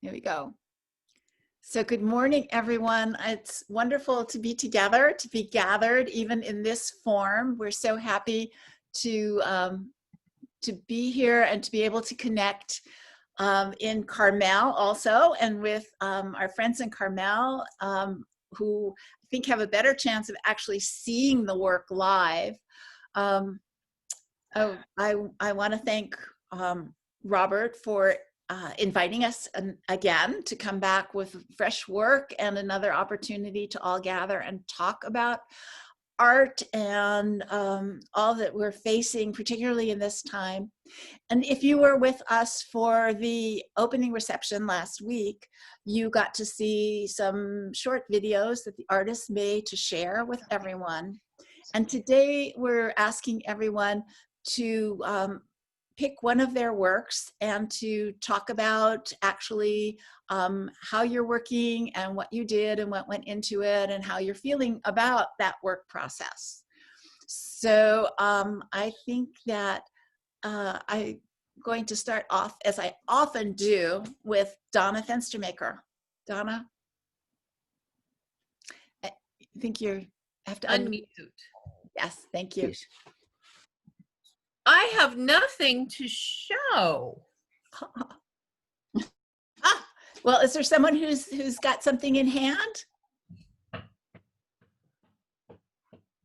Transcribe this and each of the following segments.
Here we go. So good morning, everyone. It's wonderful to be together, to be gathered, even in this form. We're so happy to be here and to be able to connect in Carmel also, and with our friends in Carmel who I think have a better chance of actually seeing the work live. Oh, I want to thank Robert for inviting us again to come back with fresh work and another opportunity to all gather and talk about art and all that we're facing, particularly in this time. And if you were with us for the opening reception last week, you got to see some short videos that the artists made to share with everyone. And today we're asking everyone to pick one of their works and to talk about actually how you're working and what you did and what went into it and how you're feeling about that work process. So I think that I'm going to start off, as I often do, with Donna Fenstermaker. Donna, I think you have to unmute. Yes, thank you. I have nothing to show. Well, is there someone who's got something in hand?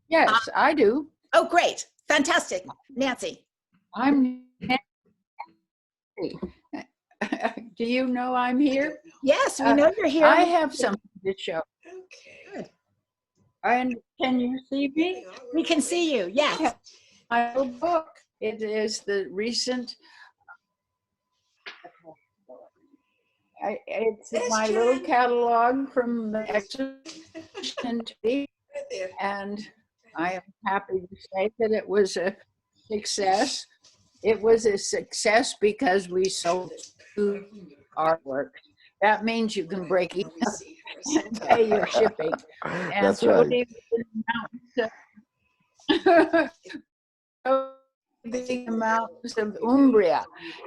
Yes, I do. Oh, great. Fantastic. Nancy. I'm Nancy. Do you know I'm here? Yes, we know you're here. I have something to show. Okay. Good. And can you see me? We can see you, yes. My little book. It is the recent, it's my little catalog from the exhibition, and I am happy to say that it was a success. It was a success because we sold 2 artworks. That means you can break even and pay your shipping. And That's Jody right. the mountains of Umbria,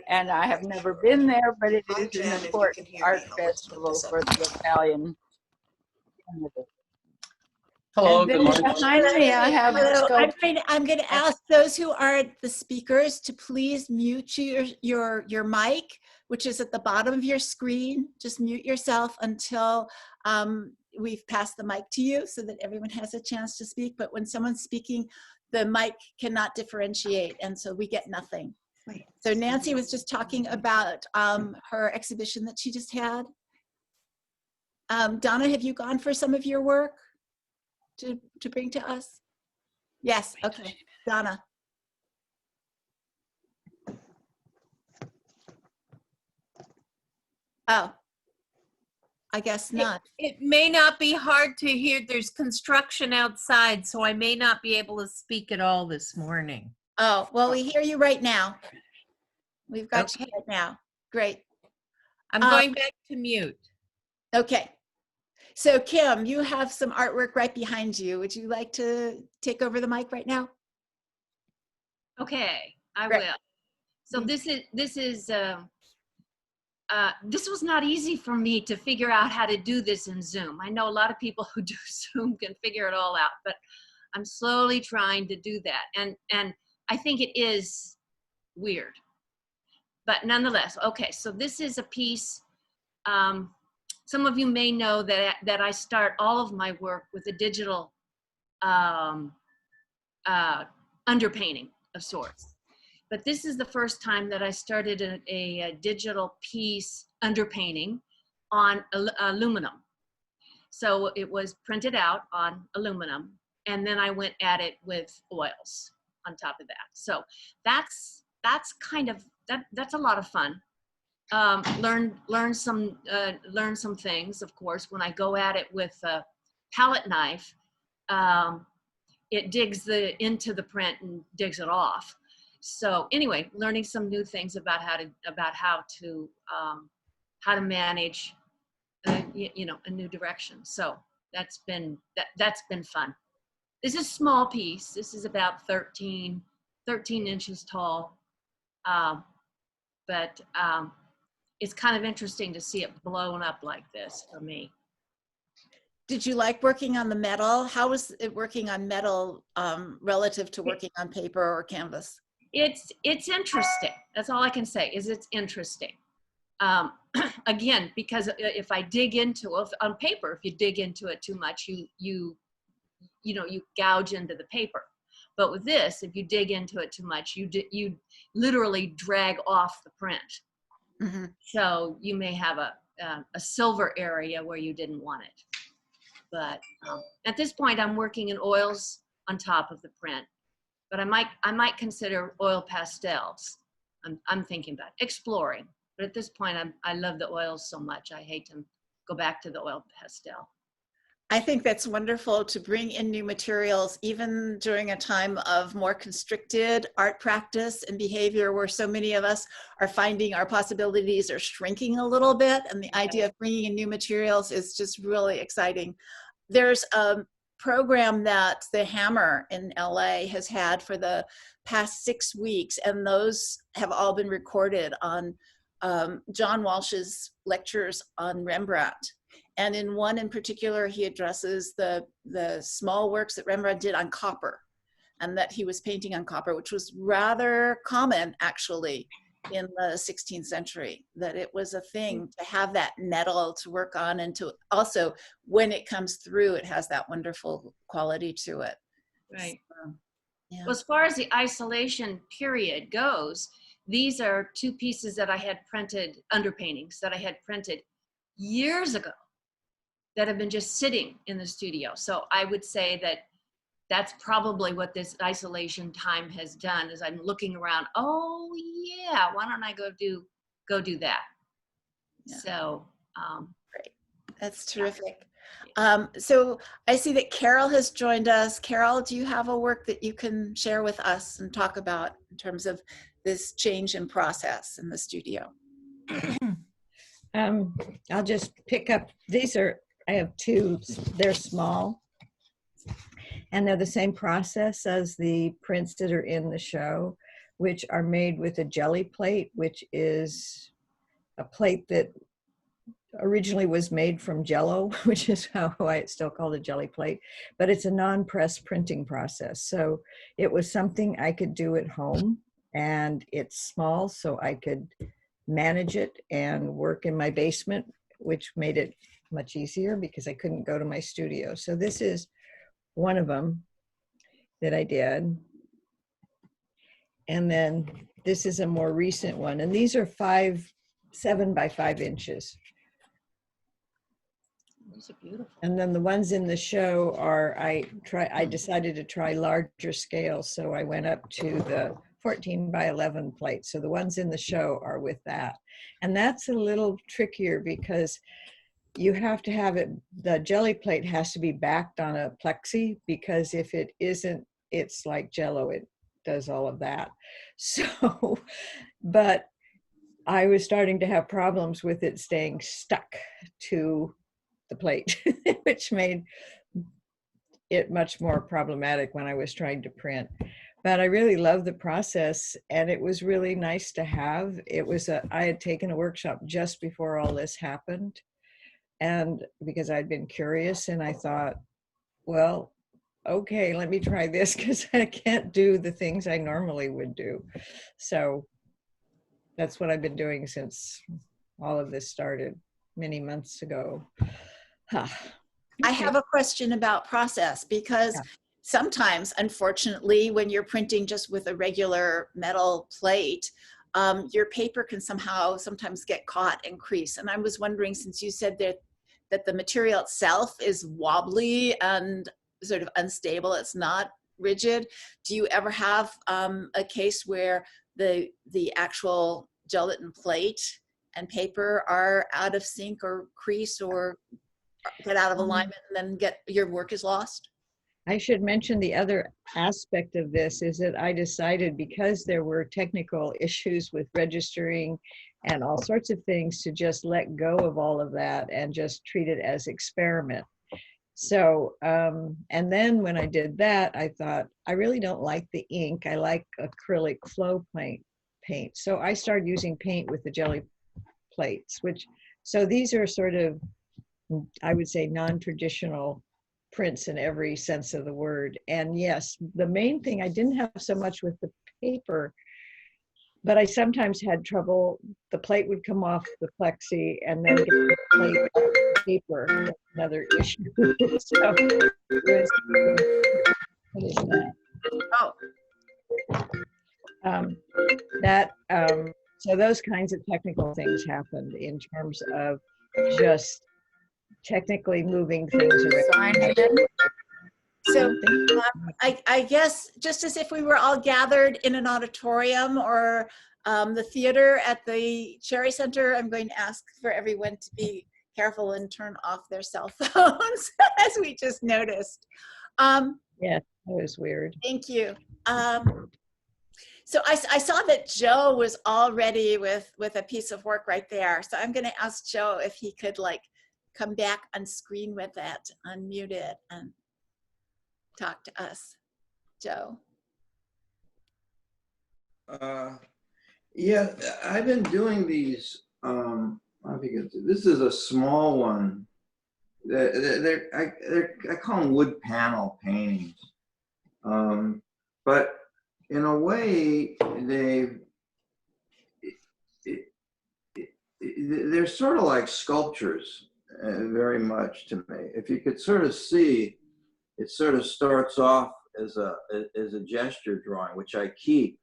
and I have never been there, but it is an important art festival for the Italian. Hello, good morning. Behind me, I have a sculpture. I'm going to ask those who are the speakers to please mute your mic, which is at the bottom of your screen. Just mute yourself until we've passed the mic to you so that everyone has a chance to speak. But when someone's speaking, the mic cannot differentiate, and so we get nothing. So Nancy was just talking about her exhibition that she just had. Donna, have you gone for some of your work to bring to us? Yes, okay. Donna. Oh, I guess not. It may not be hard to hear. There's construction outside, so I may not be able to speak at all this morning. Oh, well, we hear you right now. We've got you right now. Great. I'm going back to mute. Okay. So Kim, you have some artwork right behind you. Would you like to take over the mic right now? Okay, I Great. will. So this was not easy for me to figure out how to do this in Zoom. I know a lot of people who do Zoom can figure it all out, but I'm slowly trying to do that. And I think it is weird, but nonetheless, okay, so this is a piece. Some of you may know that I start all of my work with a digital underpainting of sorts. But this is the first time that I started a digital piece underpainting on aluminum. So it was printed out on aluminum, and then I went at it with oils on top of that. So that's kind of, that's a lot of fun. Learn some things, of course. When I go at it with a palette knife, it digs into the print and digs it off. So anyway, learning some new things about how to manage, you know, a new direction. So that's been fun. This is a small piece. This is about 13 inches tall, but it's kind of interesting to see it blown up like this for me. Did you like working on the metal? How was it working on metal relative to working on paper or canvas? It's interesting. That's all I can say is it's interesting. Again, because if I dig into it on paper, if you dig into it too much, you gouge into the paper. But with this, if you dig into it too much, you literally drag off the print. Mm-hmm. So you may have a silver area where you didn't want it. But at this point, I'm working in oils on top of the print. But I might consider oil pastels. I'm thinking about exploring. But at this point, I love the oils so much. I hate to go back to the oil pastel. I think that's wonderful to bring in new materials, even during a time of more constricted art practice and behavior, where so many of us are finding our possibilities are shrinking a little bit. And the idea of bringing in new materials is just really exciting. There's a program that the Hammer in LA has had for the past 6 weeks, and those have all been recorded on John Walsh's lectures on Rembrandt. And in one in particular, he addresses the small works that Rembrandt did on copper, and that he was painting on copper, which was rather common actually in the 16th century, that it was a thing to have that metal to work on, and to also, when it comes through, it has that wonderful quality to it. Right. So, yeah. Well, as far as the isolation period goes, these are 2 pieces that I had printed, underpaintings that I had printed years ago, that have been just sitting in the studio. So I would say that that's probably what this isolation time has done, is I'm looking around, oh yeah, why don't I go do that? Yeah. So Great. That's terrific. So I see that Carol has joined us. Carol, do you have a work that you can share with us and talk about in terms of this change in process in the studio? I'll just pick up, I have 2, they're small, and they're the same process as the prints that are in the show, which are made with a jelly plate, which is a plate that originally was made from Jello, which is why it's still called a jelly plate, but it's a non-press printing process. So it was something I could do at home, and it's small, so I could manage it and work in my basement, which made it much easier because I couldn't go to my studio. So this is one of them that I did. And then this is a more recent one. And these are 7 by 5 inches. those are beautiful. And then the ones in the show are, I decided to try larger scale. So I went up to the 14 by 11 plate. So the ones in the show are with that. And that's a little trickier because you have to have it, the jelly plate has to be backed on a plexi, because if it isn't, it's like Jello, it does all of that. So, but I was starting to have problems with it staying stuck to the plate, which made it much more problematic when I was trying to print. But I really love the process, and it was really nice to have. It was I had taken a workshop just before all this happened, and because I'd been curious, and I thought, well, okay, let me try this, because I can't do the things I normally would do. So that's what I've been doing since all of this started many months ago. I have a question about process, because sometimes, unfortunately, when you're printing just with a regular metal plate, your paper can sometimes get caught and crease. And I was wondering, since you said that the material itself is wobbly and sort of unstable, it's not rigid, do you ever have a case where the actual gelatin plate and paper are out of sync or crease or get out of alignment, and then your work is lost? I should mention the other aspect of this is that I decided, because there were technical issues with registering and all sorts of things, to just let go of all of that and just treat it as experiment. So, and then when I did that, I thought, I really don't like the ink. I like acrylic flow paint. So I started using paint with the jelly plates, so these are sort of, I would say, non-traditional prints in every sense of the word. And yes, the main thing, I didn't have so much with the paper, but I sometimes had trouble. The plate would come off the plexi and then get the plate off the paper. That's another issue. So it was, what is that? Oh, So those kinds of technical things happened in terms of just technically moving things around. Sign in. so I guess just as if we were all gathered in an auditorium or the theater at the Cherry Center, I'm going to ask for everyone to be careful and turn off their cell phones, as we just noticed. Yeah, that was weird. Thank you. So I saw that Joe was all ready with a piece of work right there. So I'm going to ask Joe if he could like come back on screen with it, unmute it, and talk to us. Joe. Yeah, I've been doing these. This is a small one. I call them wood panel paintings, but in a way, they're sort of like sculptures, very much to me. If you could sort of see, it sort of starts off as a gesture drawing, which I keep.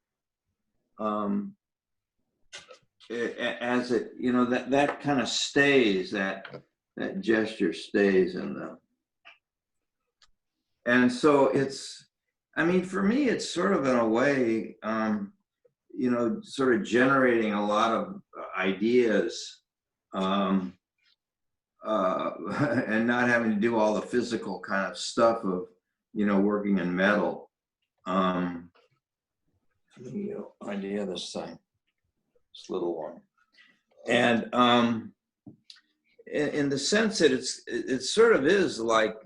As it, that kind of stays, that gesture stays in them. And so it's, I mean, for me, it's sort of in a way, sort of generating a lot of ideas, and not having to do all the physical kind of stuff of, working in metal. Let me idea this thing, this little one. And in the sense that it sort of is like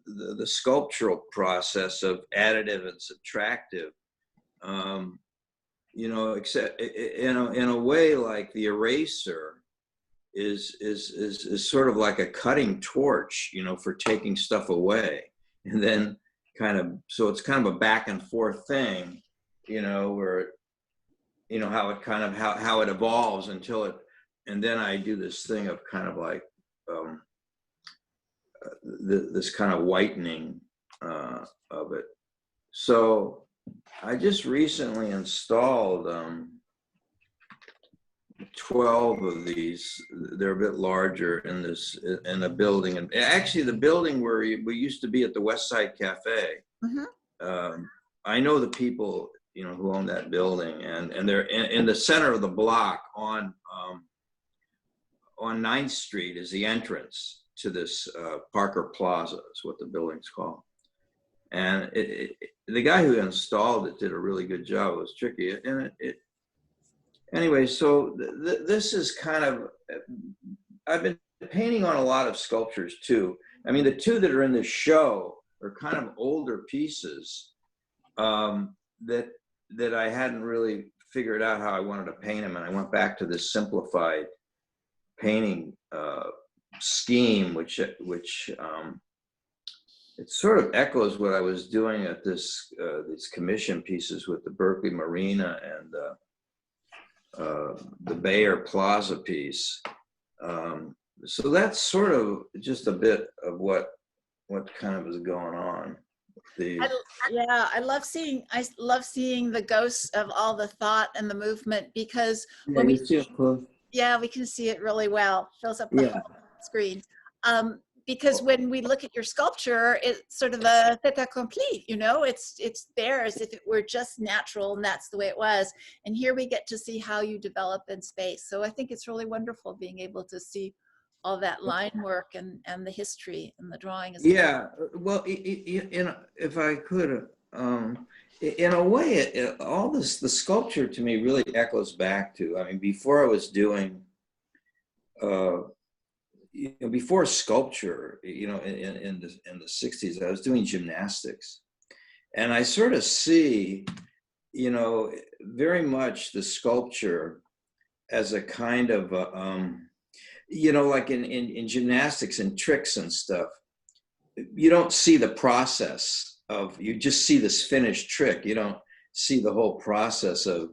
the sculptural process of additive and subtractive, except in a way like the eraser is sort of like a cutting torch, for taking stuff away, and then so it's kind of a back and forth thing, where how it kind of how it evolves until it, and then I do this thing of kind of like this kind of whitening of it. So I just recently installed 12 of these. They're a bit larger in a building, and actually the building where we used to be at the West Side Cafe. Mm-hmm. I know the people who own that building, and they're in the center of the block on 9th Street is the entrance to this Parker Plaza is what the building's called. And the guy who installed it did a really good job. It was tricky. And anyway, so this is kind of, I've been painting on a lot of sculptures too. I mean, the two that are in the show are kind of older pieces that I hadn't really figured out how I wanted to paint them. And I went back to this simplified painting scheme, which it sort of echoes what I was doing at these commission pieces with the Berkeley Marina and the Bayer Plaza piece. So that's sort of just a bit of what kind of is going on. I love seeing the ghosts of all the thought and the movement, because when we see it close. Yeah, we can see it really well. Fills up the whole screen. Because when we look at your sculpture, it's sort of a fait accompli, it's there as if it were just natural and that's the way it was. And here we get to see how you develop in space. So I think it's really wonderful being able to see all that line work and the history and the drawing. Well, if I could, in a way, all the sculpture to me really echoes back to, I mean, before I was doing, before sculpture, in the 60s, I was doing gymnastics. And I sort of see, very much the sculpture as a kind of, you know, like in gymnastics and tricks and stuff, you don't see the process of, you just see this finished trick. You don't see the whole process of,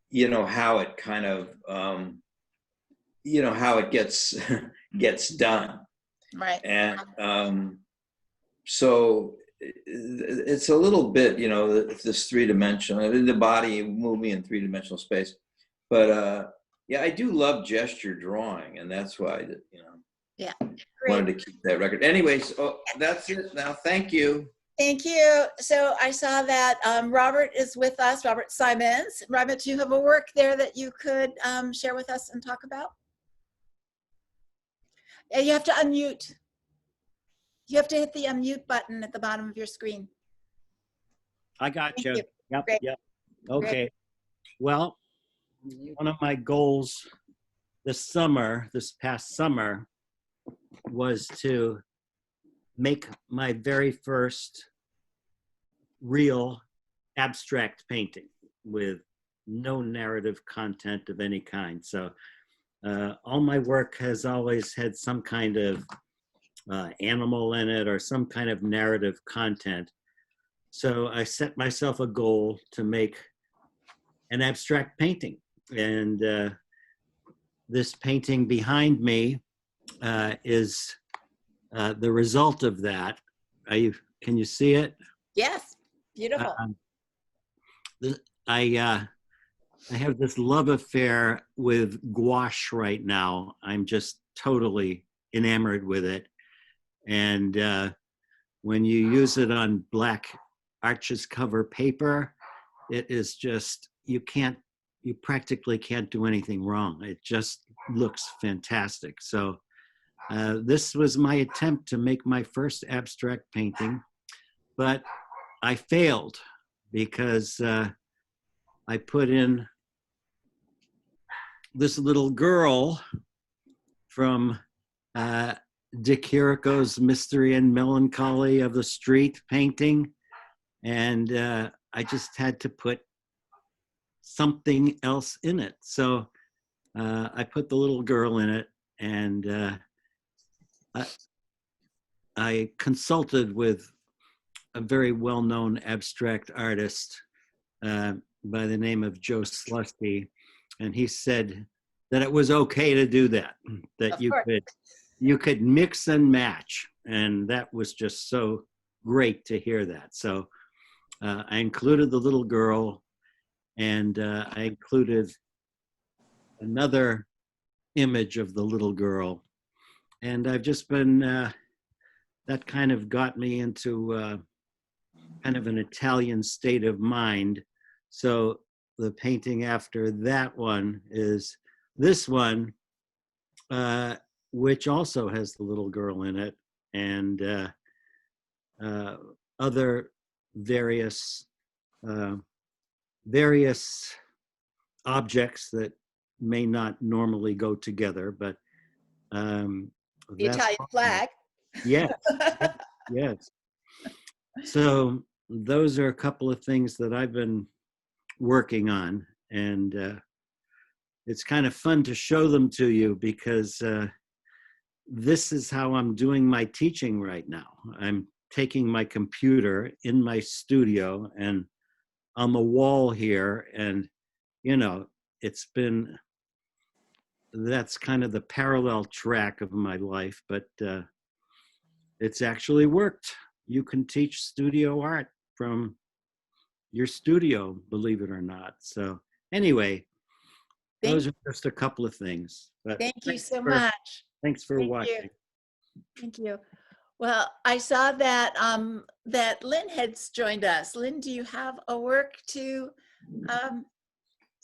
you know, how it kind of, you know, how it gets gets done. Right. And so it's a little bit, you know, this three-dimensional, the body moving in three-dimensional space. But yeah, I do love gesture drawing, and that's why, you know, Yeah. wanted Great. to keep that record. Anyways, oh, that's it now. Thank you. Thank you. So I saw that Robert is with us, Robert Simons. Robert, do you have a work there that you could share with us and talk about? Yeah, you have to unmute. You have to hit the unmute button at the bottom of your screen. I got Thank you. you. Yep, Great. yep. Okay. Well, one of my goals this past summer, was to make my very first real abstract painting with no narrative content of any kind. So all my work has always had some kind of animal in it or some kind of narrative content. So I set myself a goal to make an abstract painting. And this painting behind me is the result of that. Can you see it? Yes. Beautiful. I have this love affair with gouache right now. I'm just totally enamored with it. And when you use it on black Arches cover paper, it is just, you practically can't do anything wrong. It just looks fantastic. So this was my attempt to make my first abstract painting, but I failed because I put in this little girl from Dick Chirico's Mystery and Melancholy of the Street painting, and I just had to put something else in it. So I put the little girl in it, and I consulted with a very well-known abstract artist by the name of Joe Slusky, and he said that it was okay to do that, that you could mix and match, and that was just so great to hear that. So I included the little girl, and I included another image of the little girl, and I've just been that kind of got me into kind of an Italian state of mind. So the painting after that one is this one, which also has the little girl in it, and other various objects that may not normally go together, but The Italian flag. Yes, yes. So those are a couple of things that I've been working on, and it's kind of fun to show them to you because this is how I'm doing my teaching right now. I'm taking my computer in my studio and on the wall here, and you know, that's kind of the parallel track of my life, but it's actually worked. You can teach studio art from your studio, believe it or not. So anyway, those are just a couple of things. But Thank you so much. Thanks for Thank watching. Thank you. Well, I saw that that Lynn has joined us. Lynn, do you have a work to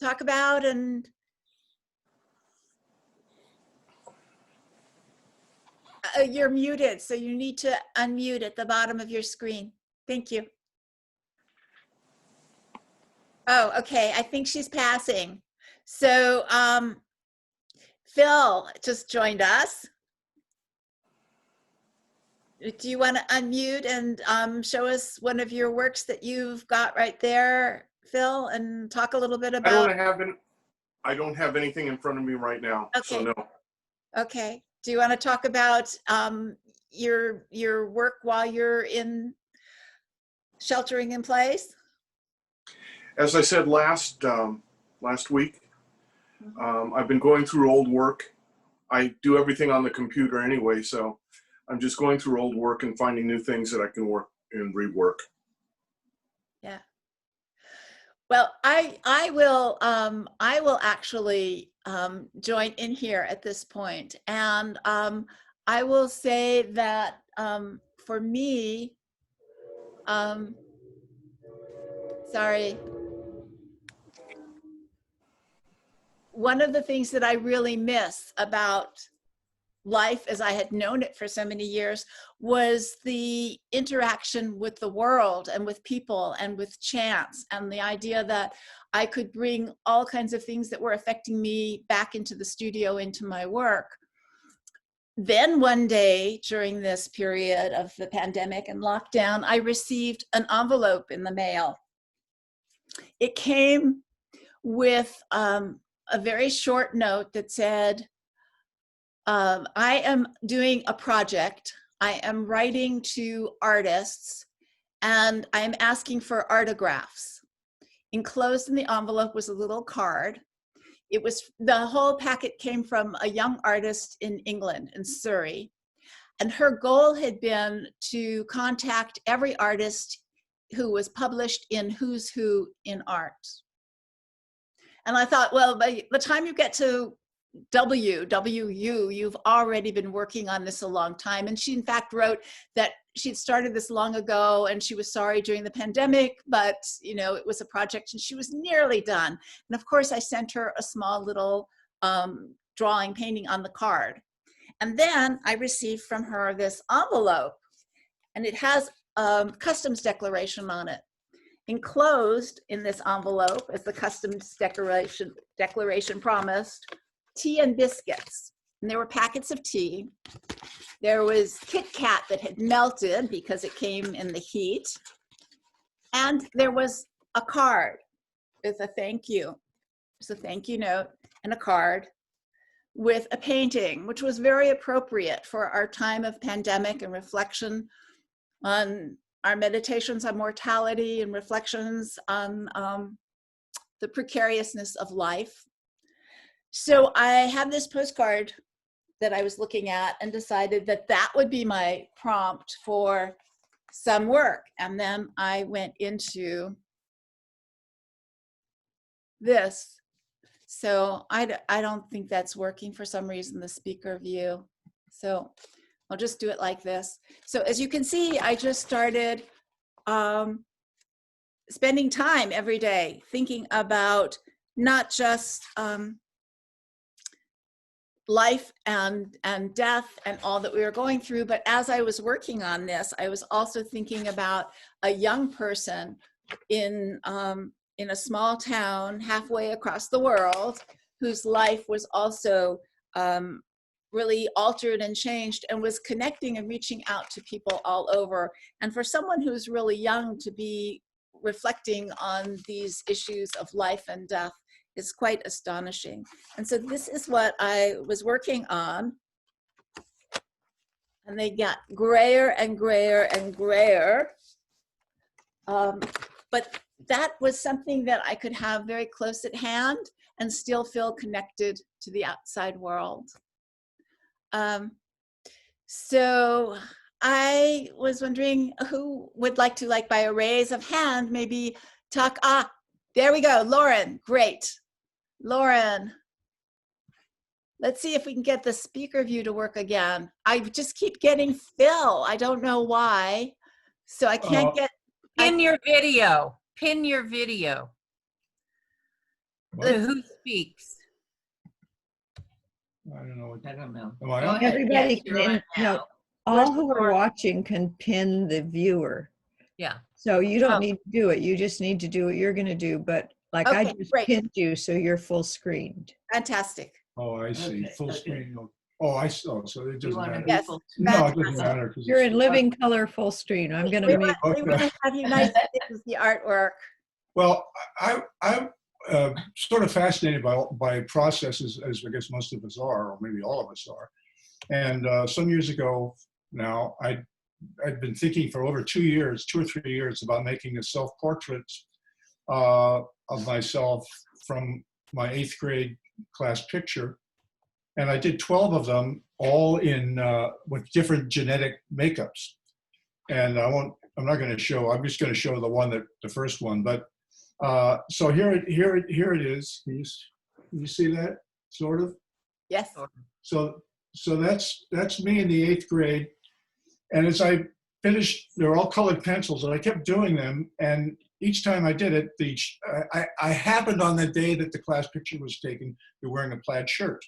talk about? And you're muted, so you need to unmute at the bottom of your screen. Thank you. Oh, okay. I think she's passing. So Phil just joined us. Do you want to unmute and show us one of your works that you've got right there, Phil, and talk a little bit about? I don't have anything in front of me right now, so Okay. no. Okay. Do you want to talk about your work while you're in sheltering in place? As I said last week, I've been going through old work. I do everything on the computer anyway, so I'm just going through old work and finding new things that I can work and rework. Yeah. Well, I will actually join in here at this point, and I will say that for me, sorry, one of the things that I really miss about life as I had known it for so many years was the interaction with the world and with people and with chance, and the idea that I could bring all kinds of things that were affecting me back into the studio, into my work. Then one day during this period of the pandemic and lockdown, I received an envelope in the mail. It came with a very short note that said, I am doing a project. I am writing to artists, and I am asking for autographs. Enclosed in the envelope was a little card. It was, the whole packet came from a young artist in England, in Surrey. And her goal had been to contact every artist who was published in Who's Who in Art. And I thought, well, by the time you get to WU, you've already been working on this a long time. And she in fact wrote that she'd started this long ago and she was sorry during the pandemic, but you know, it was a project and she was nearly done. And of course I sent her a small little drawing painting on the card. And then I received from her this envelope, and it has a customs declaration on it. Enclosed in this envelope, as the customs declaration promised, tea and biscuits. And there were packets of tea. There was Kit Kat that had melted because it came in the heat. And there was a card with a thank you. It's a thank you note and a card with a painting, which was very appropriate for our time of pandemic and reflection on our meditations on mortality and reflections on the precariousness of life. So I had this postcard that I was looking at and decided that that would be my prompt for some work. And then I went into this. So I don't think that's working for some reason, the speaker view. So I'll just do it like this. So as you can see, I just started spending time every day thinking about not just life and death and all that we were going through, but as I was working on this, I was also thinking about a young person in a small town halfway across the world whose life was also really altered and changed and was connecting and reaching out to people all over. And for someone who's really young to be reflecting on these issues of life and death is quite astonishing. And so this is what I was working on. And they got grayer and grayer and grayer. But that was something that I could have very close at hand and still feel connected to the outside world. So I was wondering who would like to, like by a raise of hand, maybe talk. There we go, Lauren, great. Lauren, let's see if we can get the speaker view to work again. I just keep getting Phil, I don't know why. So I can't get. Pin your video, pin your video. Who speaks? I don't know what. I don't know. Am I Go on? ahead. Everybody Yes, can, you're on no, now. all who are watching can pin the viewer. Yeah. So you don't Oh. need to do it. You just need to do what you're going to do. But like I Okay, just great. pinned you, so you're full screened. Fantastic. Oh, I see. Okay, Full okay. screen. Oh, I saw. So it You doesn't want to matter. be Yes. full No, it Fantastic. doesn't matter. 'cause You're it's- in living color full screen. I'm going We to mute. want to have you nice things, the artwork. Well, I sort of fascinated by processes, as I guess most of us are, or maybe all of us are. And some years ago now, I'd been thinking for over 2 years, 2 or 3 years, about making a self-portrait of myself from my 8th grade class picture. And I did 12 of them, all in with different genetic makeups. And I'm not going to show. I'm just going to show the first one. But so here it is. Can you see that sort of? Yes. So that's me in the 8th grade. And as I finished, they were all colored pencils, and I kept doing them. And each time I did it, I happened on the day that the class picture was taken to be wearing a plaid shirt.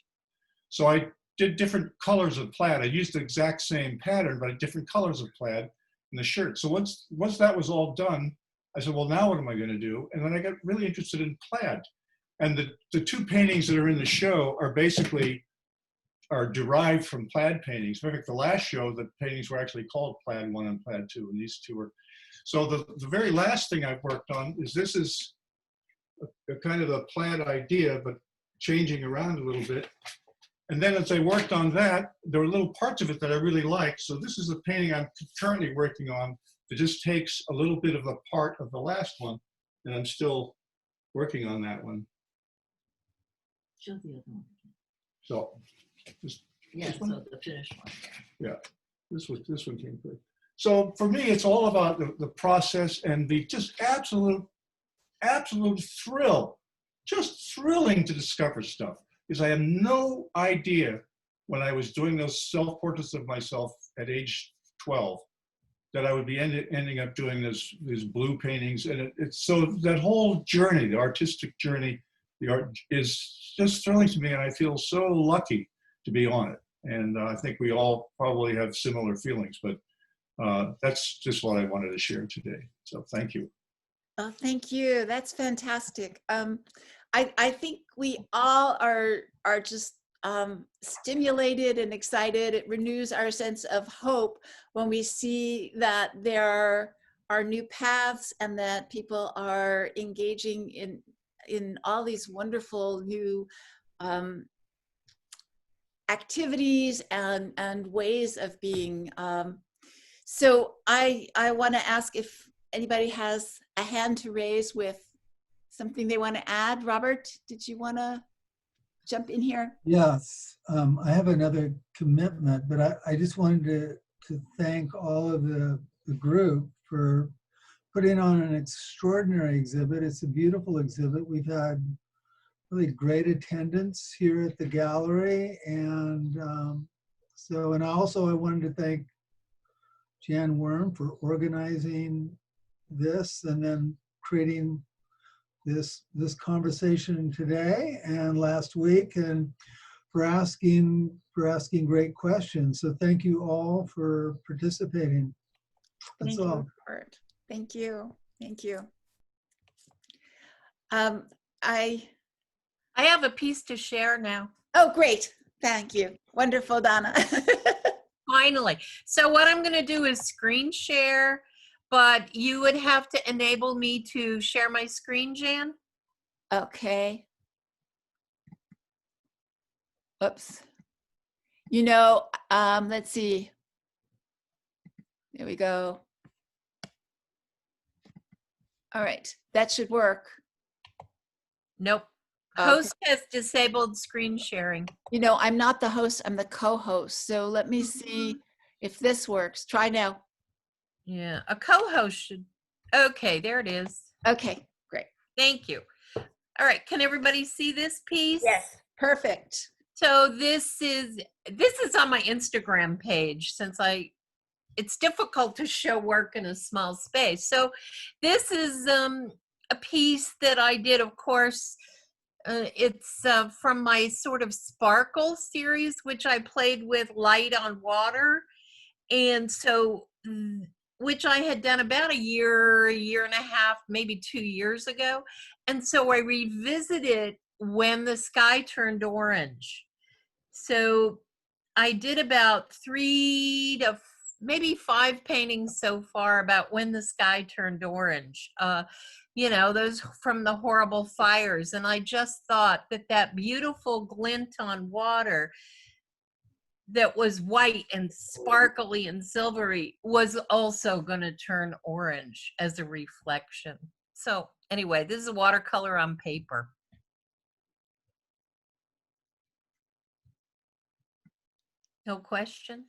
So I did different colors of plaid. I used the exact same pattern, but different colors of plaid in the shirt. So once that was all done, I said, well, now what am I going to do? And then I got really interested in plaid. And the 2 paintings that are in the show are derived from plaid paintings. In fact, the last show, the paintings were actually called Plaid 1 and Plaid 2, and these 2 were. So the very last thing I've worked on is this is a kind of a plaid idea, but changing around a little bit. And then as I worked on that, there were little parts of it that I really liked. So this is a painting I'm currently working on that just takes a little bit of a part of the last one, and I'm still working on that one. Show the other one. So, Yeah, so the finished one. Yeah, this one came quick. So for me, it's all about the process and the just absolute thrill, just thrilling to discover stuff. Because I had no idea when I was doing those self-portraits of myself at age 12 that I would be ending up doing these blue paintings. And it's so that whole journey, the artistic journey, the art is just thrilling to me, and I feel so lucky to be on it. And I think we all probably have similar feelings, but that's just what I wanted to share today. So thank you. Oh, thank you. That's fantastic. I think we all are just stimulated and excited. It renews our sense of hope when we see that there are new paths and that people are engaging in all these wonderful new activities and ways of being. So I want to ask if anybody has a hand to raise with something they want to add. Robert, did you want to jump in here? Yes, I have another commitment, but I just wanted to thank all of the group for putting on an extraordinary exhibit. It's a beautiful exhibit. We've had really great attendance here at the gallery. And and I wanted to thank Jan Worm for organizing this and then creating this conversation today and last week, and for asking great questions. So thank you all for participating. That's Thank all. you, Robert. Thank you. Thank you. I have a piece to share now. Oh, great. Thank you. Wonderful, Donna. Finally. So what I'm going to do is screen share, but you would have to enable me to share my screen, Jan. Okay. Oops. You know, let's see. There we go. All right. That should work. Nope. Okay. Host has disabled screen sharing. You know, I'm not the host, I'm the co-host. So let me see if this works. Try now. Yeah, a co-host should. Okay, there it is. Okay, great. Thank you. All right, can everybody see this piece? Yes, perfect. So this is on my Instagram page, since it's difficult to show work in a small space. So this is a piece that I did, of course. It's from my sort of sparkle series, which I played with light on water. And so, which I had done about a year and a half, maybe 2 years ago. And so I revisited when the sky turned orange. So I did about 3 to maybe 5 paintings so far about when the sky turned orange. You know, those from the horrible fires. And I just thought that that beautiful glint on water that was white and sparkly and silvery was also going to turn orange as a reflection. So anyway, this is a watercolor on paper. No questions?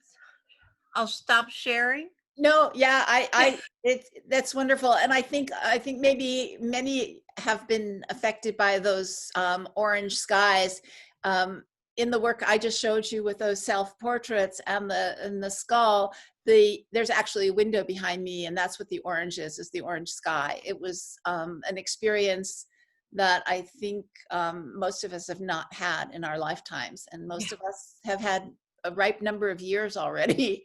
I'll stop sharing. No, yeah, that's wonderful. And I think maybe many have been affected by those orange skies. In the work I just showed you with those self-portraits and the skull, there's actually a window behind me, and that's what the orange is the orange sky. It was an experience that I think most of us have not had in our lifetimes, and most of us have had a ripe number of years already.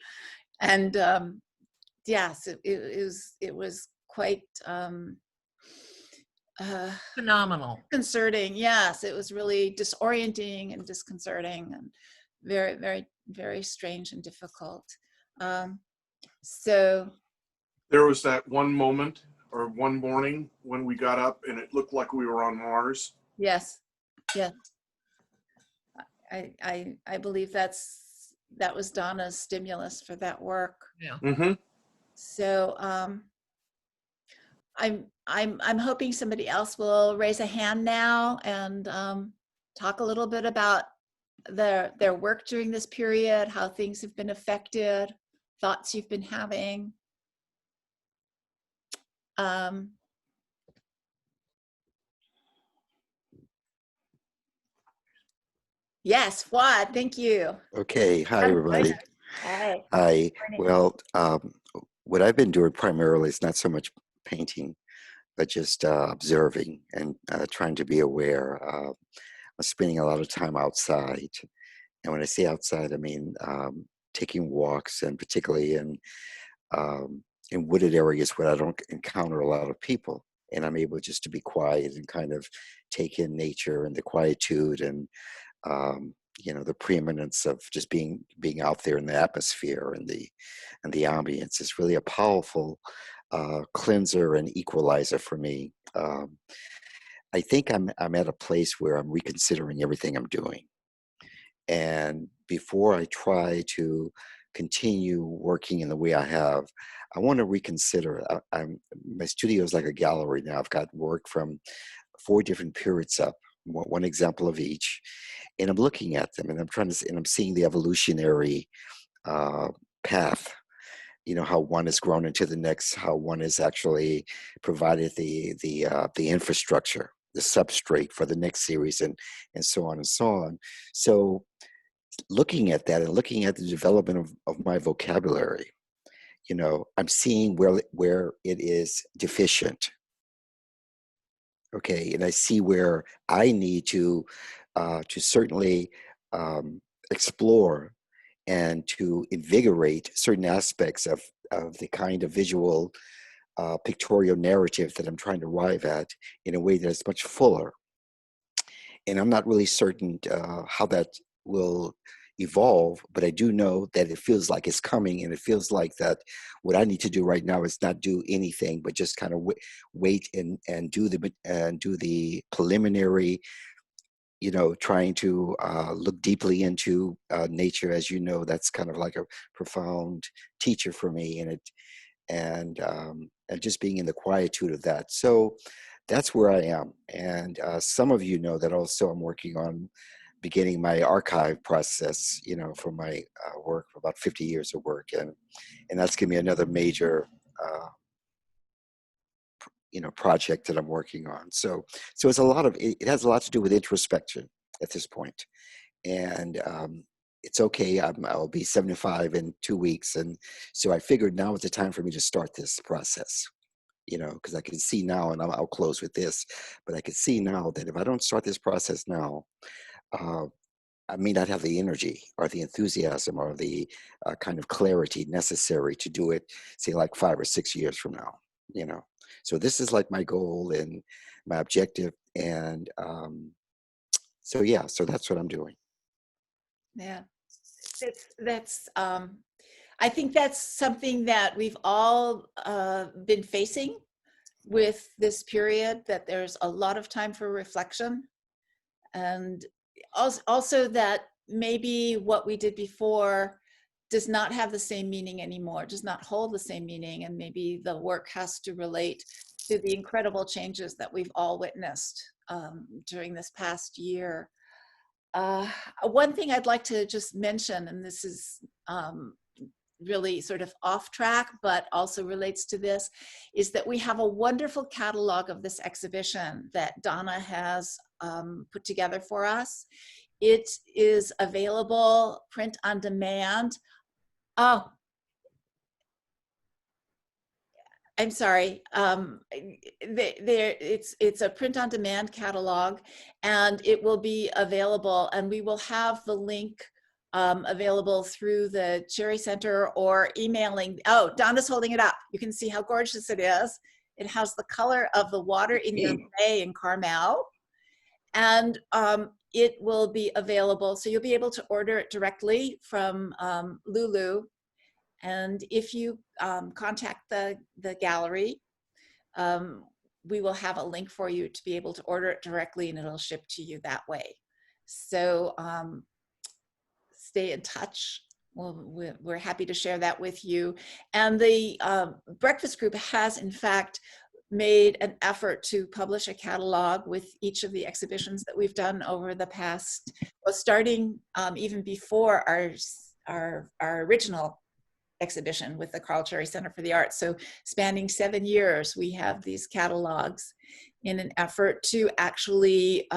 And yes, it was quite Phenomenal. disconcerting. Yes, it was really disorienting and disconcerting and very, very, very strange and difficult. So There was that one moment or one morning when we got up and it looked like we were on Mars. yes, yes, I believe that was Donna's stimulus for that work. Yeah. Mm-hmm. So I'm hoping somebody else will raise a hand now and talk a little bit about their work during this period, how things have been affected, thoughts you've been having. Yes, Fuad, thank you. Okay, hi everybody. Hi. Hi. Well, what I've been doing primarily is not so much painting, but just observing and trying to be aware. I'm spending a lot of time outside, and when I say outside, I mean taking walks, and particularly in wooded areas where I don't encounter a lot of people, and I'm able just to be quiet and kind of take in nature and the quietude and you know, the preeminence of just being out there in the atmosphere and the ambience is really a powerful cleanser and equalizer for me. I think I'm at a place where I'm reconsidering everything I'm doing, and before I try to continue working in the way I have, I want to reconsider. My studio is like a gallery now. I've got work from 4 different periods up, one example of each, and I'm looking at them, and I'm seeing the evolutionary path. You know, how one has grown into the next, how one has actually provided the infrastructure, the substrate for the next series, and so on and so on. So, looking at that and looking at the development of my vocabulary, you know, I'm seeing where it is deficient. Okay, and I see where I need to certainly explore and to invigorate certain aspects of the kind of visual pictorial narrative that I'm trying to arrive at in a way that's much fuller. And I'm not really certain how that will evolve, but I do know that it feels like it's coming, and it feels like that what I need to do right now is not do anything, but just kind of wait and do the preliminary, you know, trying to look deeply into nature. As you know, that's kind of like a profound teacher for me, and just being in the quietude of that. So that's where I am. And some of you know that also I'm working on beginning my archive process, you know, for my work, for about 50 years of work, and that's giving me another major you know, project that I'm working on. So it's a lot of it has a lot to do with introspection at this point. And it's okay. I'll be 75 in 2 weeks, and so I figured now is the time for me to start this process. You know, because I can see now, and I'll close with this, but I can see now that if I don't start this process now, I may not have the energy or the enthusiasm or the kind of clarity necessary to do it, say, like 5 or 6 years from now, you know. So this is like my goal and my objective. And so, yeah, so that's what I'm doing. Yeah, that's I think that's something that we've all been facing with this period, that there's a lot of time for reflection, and also that maybe what we did before does not have the same meaning anymore, does not hold the same meaning, and maybe the work has to relate to the incredible changes that we've all witnessed during this past year. One thing I'd like to just mention, and this is really sort of off track, but also relates to this, is that we have a wonderful catalog of this exhibition that Donna has put together for us. It is available print on demand. Oh, I'm sorry. It's a print on demand catalog, and it will be available, and we will have the link available through the Cherry Center or emailing. Oh, Donna's holding it up. You can see how gorgeous it is. It has the color of the water in your bay in Carmel, and it will be available. So you'll be able to order it directly from Lulu. And if you contact the gallery, we will have a link for you to be able to order it directly, and it'll ship to you that way. So stay in touch. We're happy to share that with you. And the Breakfast Group has, in fact, made an effort to publish a catalog with each of the exhibitions that we've done over the past, well, starting even before our original exhibition with the Carl Cherry Center for the Arts. So spanning 7 years, we have these catalogs in an effort to actually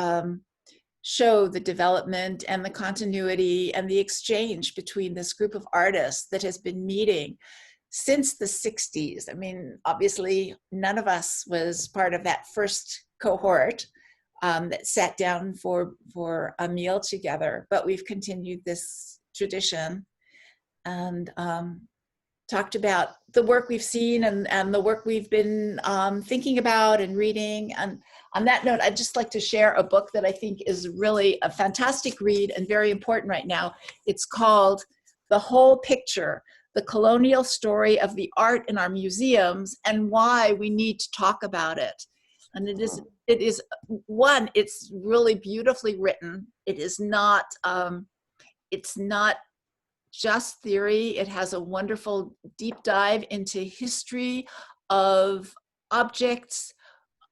show the development and the continuity and the exchange between this group of artists that has been meeting since the 60s. I mean, obviously, none of us was part of that first cohort that sat down for a meal together, but we've continued this tradition and talked about the work we've seen and the work we've been thinking about and reading. And on that note, I'd just like to share a book that I think is really a fantastic read and very important right now. It's called The Whole Picture: The Colonial Story of the Art in Our Museums and Why We Need to Talk About It. And it's really beautifully written. It is not, it's not just theory. It has a wonderful deep dive into history of objects,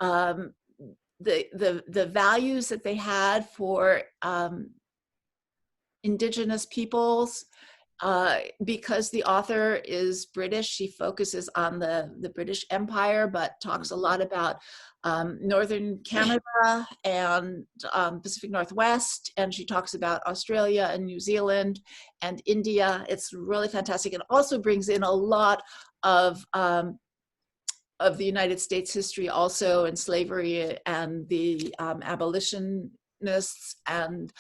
the values that they had for indigenous peoples. Because the author is British, she focuses on the British Empire, but talks a lot about Northern Canada and Pacific Northwest, and she talks about Australia and New Zealand and India. It's really fantastic. It also brings in a lot of the United States history also, and slavery and the abolitionists, and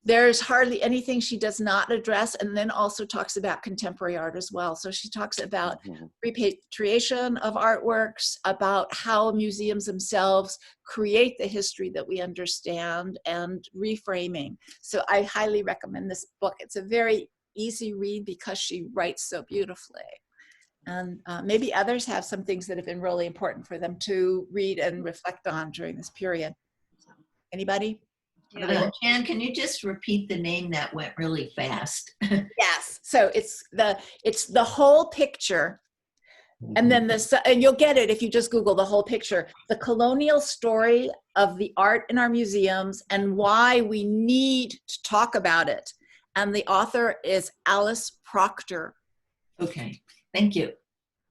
there's hardly anything she does not address, and then also talks about contemporary art as well. So she talks about repatriation of artworks, about how museums themselves create the history that we understand, and reframing. So I highly recommend this book. It's a very easy read because she writes so beautifully. And maybe others have some things that have been really important for them to read and reflect on during this period. Anybody? Jan, can you just repeat the name? That went really fast. Yes. So it's the whole picture, and then and you'll get it if you just Google The Whole Picture: The Colonial Story of the Art in Our Museums and Why We Need to Talk About It. And the author is Alice Proctor. Okay. Thank you.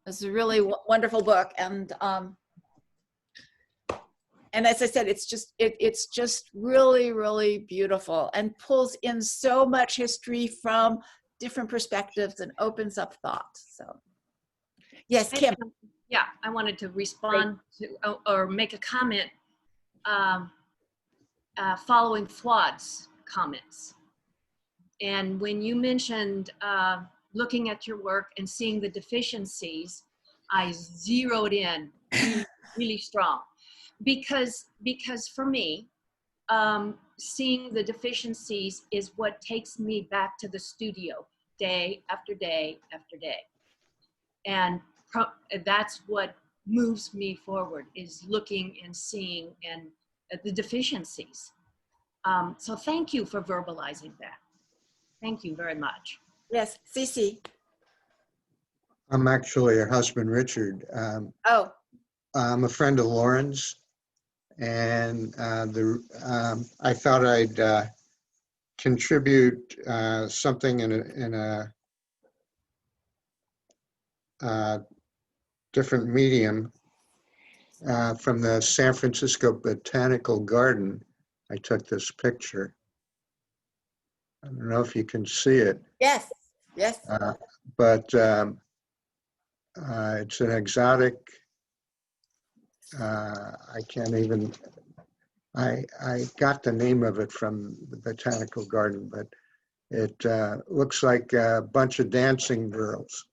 It's a really wonderful book, and as I said, it's just really, really beautiful and pulls in so much history from different perspectives and opens up thought. So, yes, Kim. Yeah, I wanted to respond to or make a comment following Fuad's comments. And when you mentioned looking at your work and seeing the deficiencies, I zeroed in really strong. Because for me, seeing the deficiencies is what takes me back to the studio day after day after day. And that's what moves me forward, is looking and seeing and the deficiencies. So thank you for verbalizing that. Thank you very much. Yes, Cece. I'm actually her husband, Richard. Oh, I'm a friend of Lauren's, and I thought I'd contribute something in a different medium from the San Francisco Botanical Garden. I took this picture. I don't know if you can see it. yes, yes. But it's an exotic. I can't even. I got the name of it from the Botanical Garden, but it looks like a bunch of dancing girls.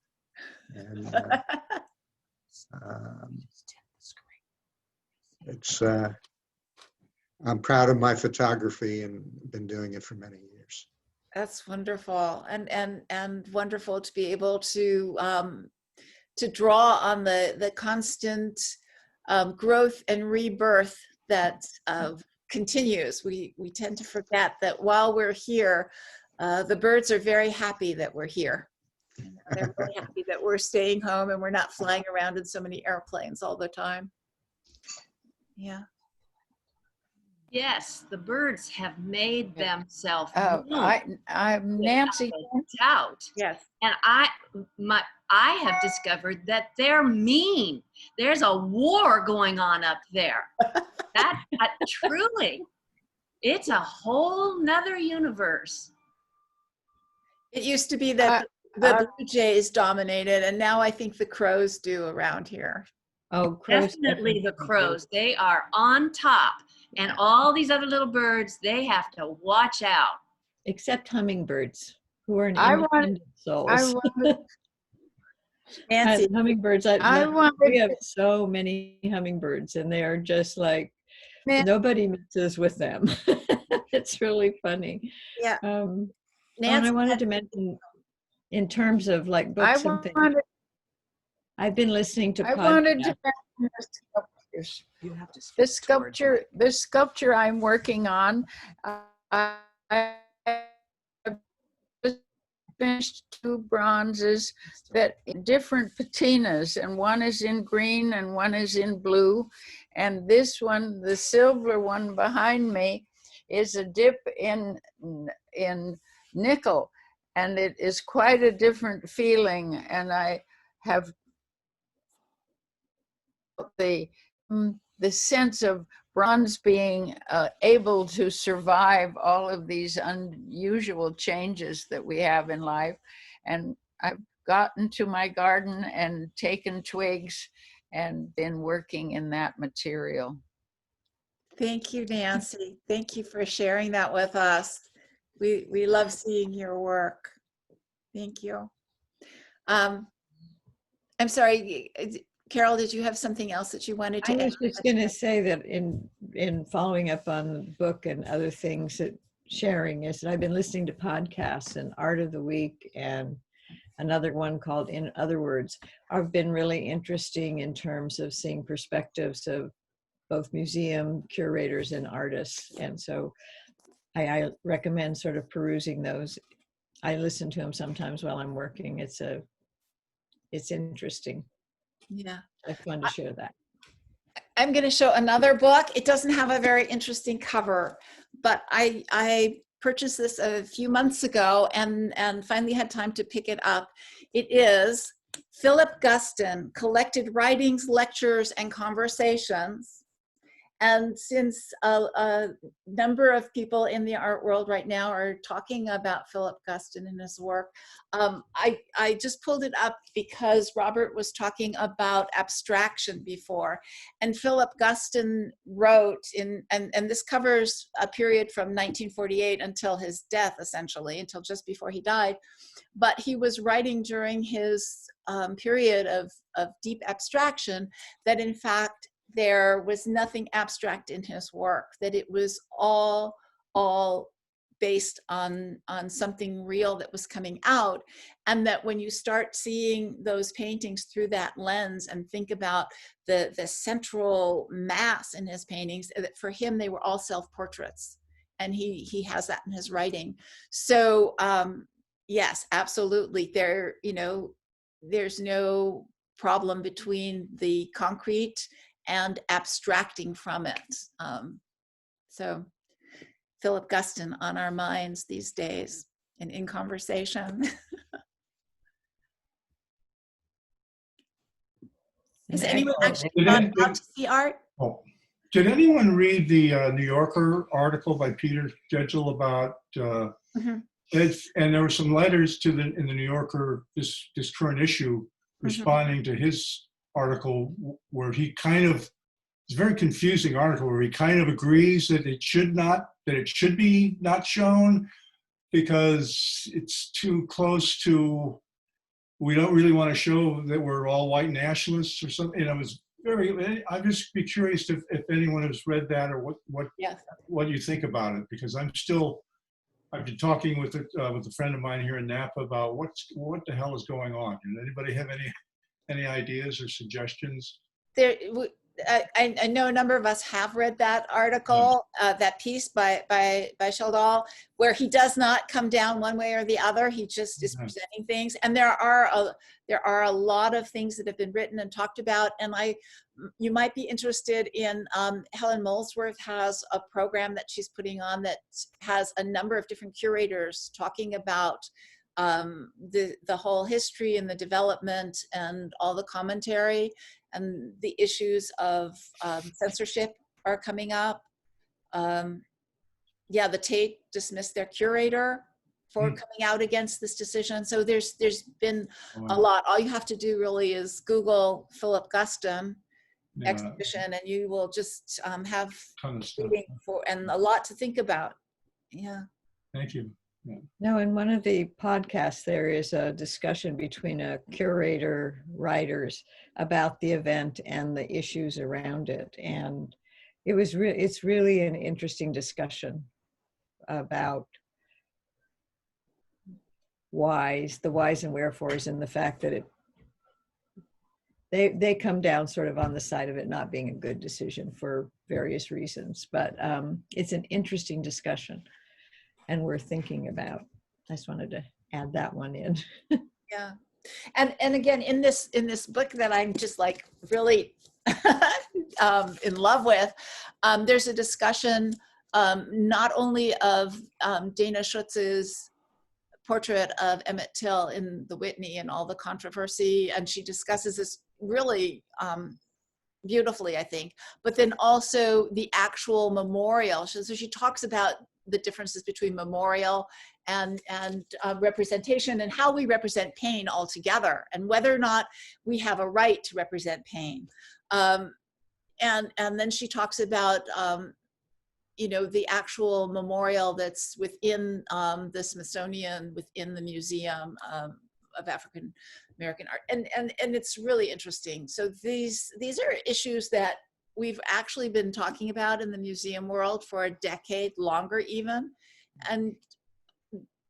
And it's. I'm proud of my photography and been doing it for many years. That's wonderful, and wonderful to be able to draw on the constant growth and rebirth that continues. We tend to forget that while we're here, the birds are very happy that we're here. They're very happy that we're staying home and we're not flying around in so many airplanes all the time. Yeah. Yes, the birds have made themselves Oh, known I'm Nancy. without a doubt. Yes. And I have discovered that they're mean. There's a war going on up there. That truly, it's a whole nother universe. It used to be that the Blue Jays dominated, and now I think the crows do around here. Oh, crows. Definitely the crows. They are on top. And all these other little birds, they have to watch out. Except hummingbirds, who are I independent souls. Nancy. Hummingbirds, we have so many hummingbirds, and they are just like, nobody mixes with them. It's really funny. Yeah. And Nancy, I wanted to mention, in terms of like books and things, I've been listening to podcasts. I wanted to mention the sculptures. You have to the sculpture I'm working on, I finished 2 bronzes that different patinas, and one is in green and one is in blue. And this one, the silver one behind me, is a dip in nickel, and it is quite a different feeling. And I have the sense of bronze being able to survive all of these unusual changes that we have in life. And I've gotten to my garden and taken twigs and been working in that material. Thank you, Nancy. Thank you for sharing that with us. We love seeing your work. Thank you. I'm sorry, Carol, did you have something else that you wanted to add? I was just going to say that in following up on the book and other things that sharing is that I've been listening to podcasts, and Art of the Week and another one called In Other Words have been really interesting in terms of seeing perspectives of both museum curators and artists. And so I recommend sort of perusing those. I listen to them sometimes while I'm working. It's interesting. Yeah. I wanted to share that. I'm going to show another book. It doesn't have a very interesting cover, but I purchased this a few months ago and finally had time to pick it up. It is Philip Guston, Collected Writings, Lectures, and Conversations. And since a number of people in the art world right now are talking about Philip Guston and his work, I just pulled it up because Robert was talking about abstraction before. And Philip Guston wrote and this covers a period from 1948 until his death, essentially, until just before he died. But he was writing during his period of deep abstraction that, in fact, there was nothing abstract in his work, that it was all based on something real that was coming out, and that when you start seeing those paintings through that lens and think about the central mass in his paintings, that for him they were all self-portraits, and he has that in his writing. So yes, absolutely, there's no problem between the concrete and abstracting from it. So Philip Guston on our minds these days and in conversation. Has anyone actually gone out to see art? Oh, did anyone read the New Yorker article by Peter Gedgel about and there were some letters in the New Yorker, this current issue, responding to his article where he kind of, it's a very confusing article where he kind of agrees that it should be not shown because it's too close to, we don't really want to show that we're all white nationalists or something. And I was I'd just be curious if anyone has read that or what you think about it, because I've been talking with a friend of mine here in Napa about what the hell is going on. Does anybody have any ideas or suggestions? I know a number of us have read that article, that piece by Sheldal, where he does not come down one way or the other. He just is presenting things, and there are a lot of things that have been written and talked about. And you might be interested in Helen Molesworth has a program that she's putting on that has a number of different curators talking about the whole history and the development and all the commentary, and the issues of censorship are coming up. Yeah, the Tate dismissed their curator for coming out against this decision. So there's been a lot. All you have to do really is Google Philip Guston exhibition, and you will just have reading and a lot to think about. Yeah. Thank you. Yeah. No, in one of the podcasts, there is a discussion between a curator, writers about the event and the issues around it. And it's really an interesting discussion about the whys and wherefores, and the fact that they come down sort of on the side of it not being a good decision for various reasons. But it's an interesting discussion and worth thinking about. I just wanted to add that one in. Yeah. And again, in this book that I'm just like really in love with, there's a discussion not only of Dana Schutz's portrait of Emmett Till in the Whitney and all the controversy, and she discusses this really beautifully, I think, but then also the actual memorial. So she talks about the differences between memorial and representation, and how we represent pain altogether, and whether or not we have a right to represent pain. And then she talks about the actual memorial that's within the Smithsonian, within the Museum of African American Art, and it's really interesting. So these are issues that we've actually been talking about in the museum world for a decade, longer even, and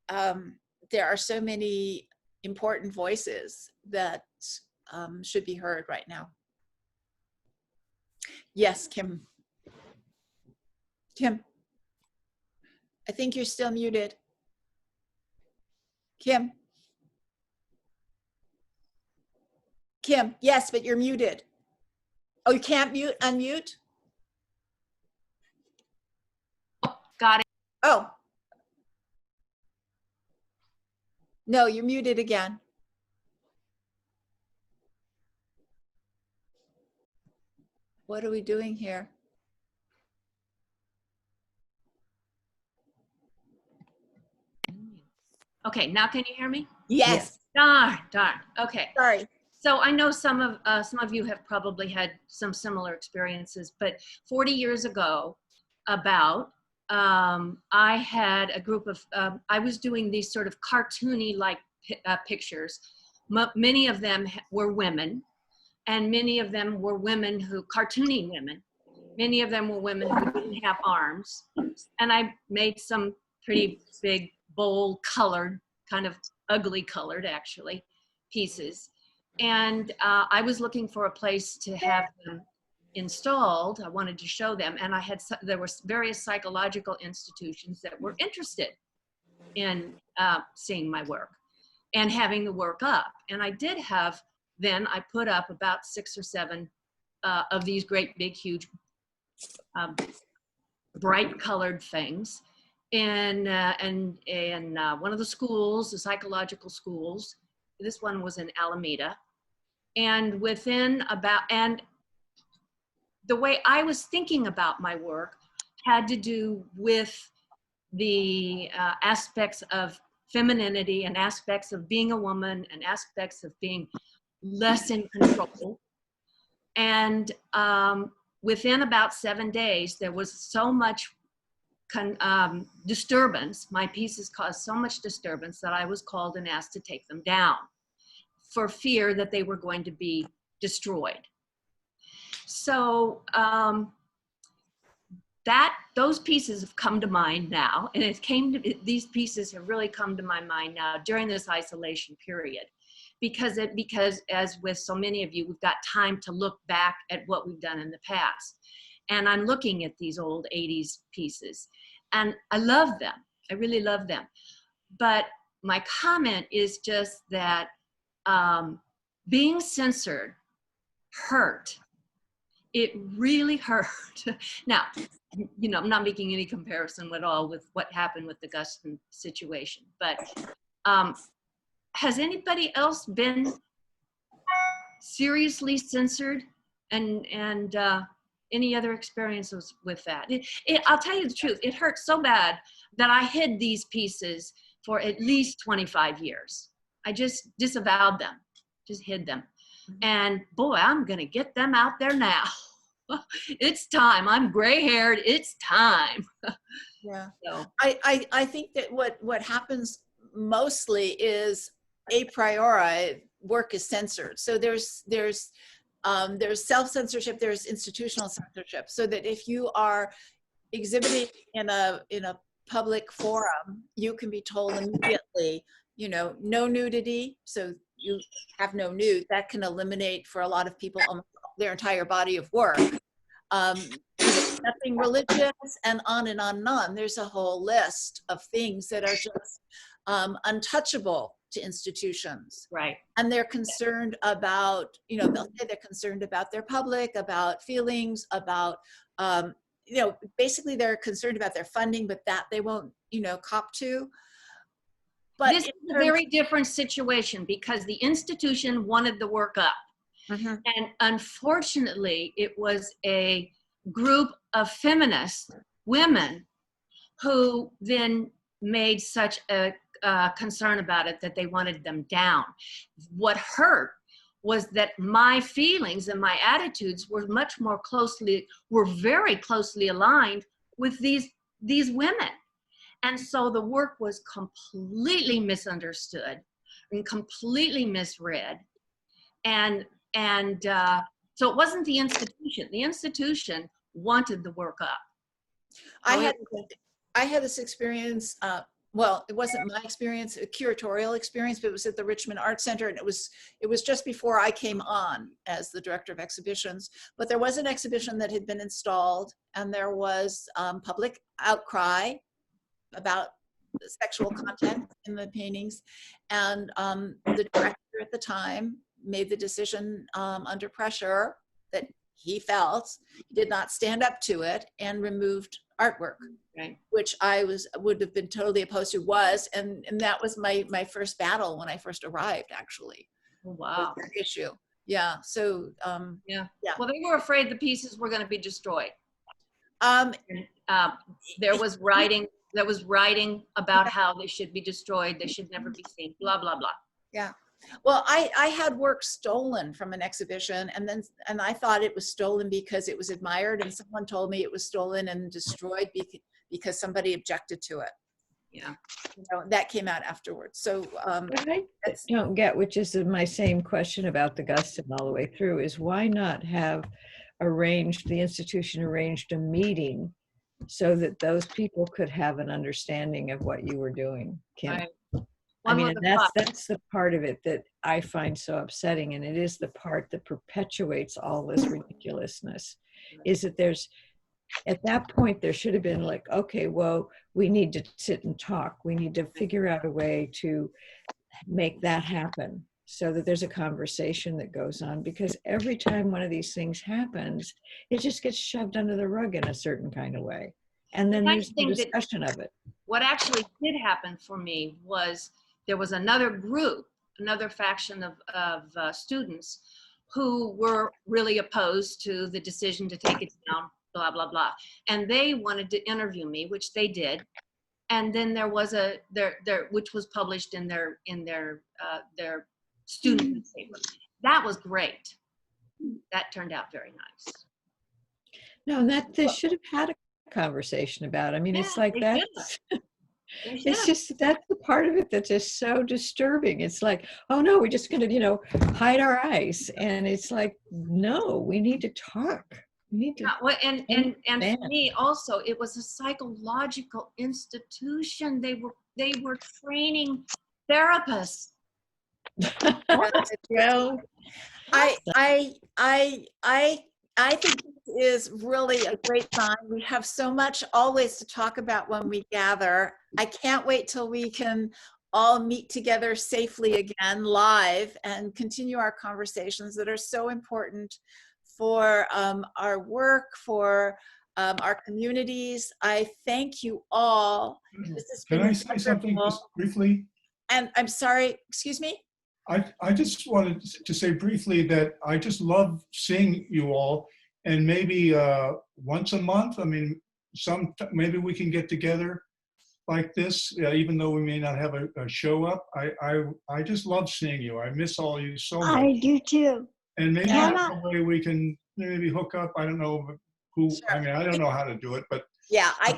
there are so many important voices that should be heard right now. Yes, Kim. Kim, I think you're still muted. Kim. Kim, yes, but you're muted. Oh, you can't unmute? Got it. Oh. No, you're muted again. What are we doing here? Okay, now can you hear me? Yes. Darn. Okay. Sorry. So I know some of you have probably had some similar experiences, but 40 years ago, I had a group of, I was doing these sort of cartoony-like pictures. Many of them were women, and many of them were cartoony women. Many of them were women who didn't have arms. And I made some pretty big, bold colored, kind of ugly colored actually, pieces. And I was looking for a place to have them installed. I wanted to show them, and there were various psychological institutions that were interested in seeing my work and having the work up. And I did have, then I put up about 6 or 7 of these great big huge bright colored things in one of the schools, the psychological schools. This one was in Alameda. And and the way I was thinking about my work had to do with the aspects of femininity and aspects of being a woman and aspects of being less in control. And within about 7 days, there was so much disturbance. My pieces caused so much disturbance that I was called and asked to take them down for fear that they were going to be destroyed. So those pieces have come to mind now, and these pieces have really come to my mind now during this isolation period, because as with so many of you, we've got time to look back at what we've done in the past. And I'm looking at these old 80s pieces, and I love them. I really love them. But my comment is just that being censored hurt. It really hurt. Now, you know, I'm not making any comparison at all with what happened with the Guston situation, but has anybody else been seriously censored, and any other experiences with that? I'll tell you the truth, it hurt so bad that I hid these pieces for at least 25 years. I just disavowed them, just hid them. And boy, I'm gonna get them out there now. It's time. I'm gray-haired. It's time. Yeah. So. I think that what happens mostly is a priori work is censored. So there's self-censorship, there's institutional censorship. So that if you are exhibiting in a public forum, you can be told immediately, you know, no nudity. So you have no nude. That can eliminate for a lot of people almost their entire body of work. Nothing religious, and on and on and on. There's a whole list of things that are just untouchable to institutions. Right. And they're concerned about, you know, they'll say they're concerned about their public, about feelings, about, you know, basically they're concerned about their funding, but that they won't, you know, cop to. But this is a very different situation because the institution wanted the work up. And unfortunately, it was a group of feminist women who then made such a concern about it that they wanted them down. What hurt was that my feelings and my attitudes were very closely aligned with these women. And so the work was completely misunderstood and completely misread. And so it wasn't the institution. The institution wanted the work up. I had this experience, well, it wasn't my experience, a curatorial experience, but it was at the Richmond Art Center, and it was just before I came on as the director of exhibitions. But there was an exhibition that had been installed, and there was public outcry about the sexual content in the paintings, and the director at the time made the decision under pressure that he felt he did not stand up to it and removed artwork, right, which I would have been totally opposed to, and that was my first battle when I first arrived, actually. Oh, wow. Issue. Yeah. So yeah. Well, they were afraid the pieces were going to be destroyed. There was writing about how they should be destroyed, they should never be seen, blah blah blah. Yeah. Well, I had work stolen from an exhibition, and I thought it was stolen because it was admired, and someone told me it was stolen and destroyed because somebody objected to it. Yeah. You know, that came out afterwards. So what I don't get, which is my same question about the Guston all the way through, is why not have the institution arranged a meeting so that those people could have an understanding of what you were doing, Kim. Right. I One mean, was and a that's the part of it that I find so upsetting, and it is the part that perpetuates all this ridiculousness, is that there's, at that point, there should have been like, okay, well, we need to sit and talk. We need to figure out a way to make that happen so that there's a conversation that goes on, because every time one of these things happens, it just gets shoved under the rug in a certain kind of way. And then The there's nice no thing that- discussion of it. What actually did happen for me was there was another group, another faction of students who were really opposed to the decision to take it down, blah, blah, blah. And they wanted to interview me, which they did. And then there was which was published in their student newspaper. That was great. That turned out very nice. No, that they should have had a conversation about. I mean, Yeah, it's like they that's, They should it's have. just, that's the part of it that's just so disturbing. It's like, oh no, we're just going to, hide our eyes. And it's like, no, we need to talk. We need to. Yeah, well, and for understand. me also, it was a psychological institution. They were training therapists. Well, I think this is really a great sign. We have so much always to talk about when we gather. I can't wait till we can all meet together safely again live and continue our conversations that are so important for our work, for our communities. I thank you all. This has Can been I say something wonderful. just briefly? And I'm sorry, excuse me? I just wanted to say briefly that I just love seeing you all, and maybe once a month. I mean, maybe we can get together like this, even though we may not have a show up. I just love seeing you. I miss all you so much. I do too. And maybe Can that's I- a way we can maybe hook up. I don't know who. I mean, I don't know how to do it, but Yeah, I'm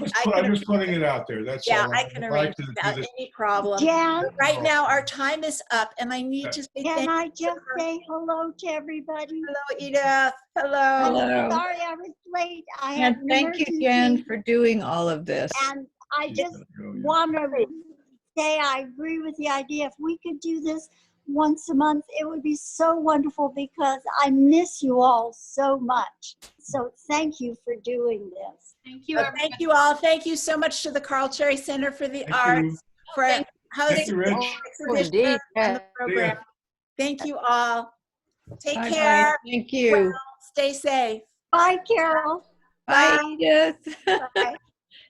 just putting it out there. That's yeah, all. I can I'd arrange like to do without this. any problem. Jan? But right now, our time is up, and I need to say Can thank I you. just say hello to everybody? Hello, Edith. Hello. Hello. Sorry I was late. I had And an thank you, Jen, emergency, for doing all of this. and I just want to say I agree with the idea. If we could do this once a month, it would be so wonderful because I miss you all so much. So thank you for doing this. Thank you, Thank you all. Thank you so much to the Carl Cherry Center for the Thank Arts you. for Thank hosting you, this Rich. exhibition and the program. Thank you all. Take Bye-bye. care. Thank you. Well, stay safe. Bye, Carol. Bye, Edith. Bye.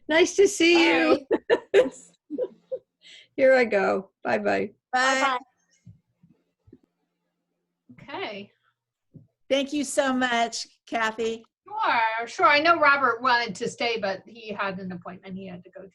Nice to see you. Here I go. Bye-bye. Bye. Bye-bye. Okay. Thank you so much, Kathy. Sure. I know Robert wanted to stay, but he had an appointment he had to go to.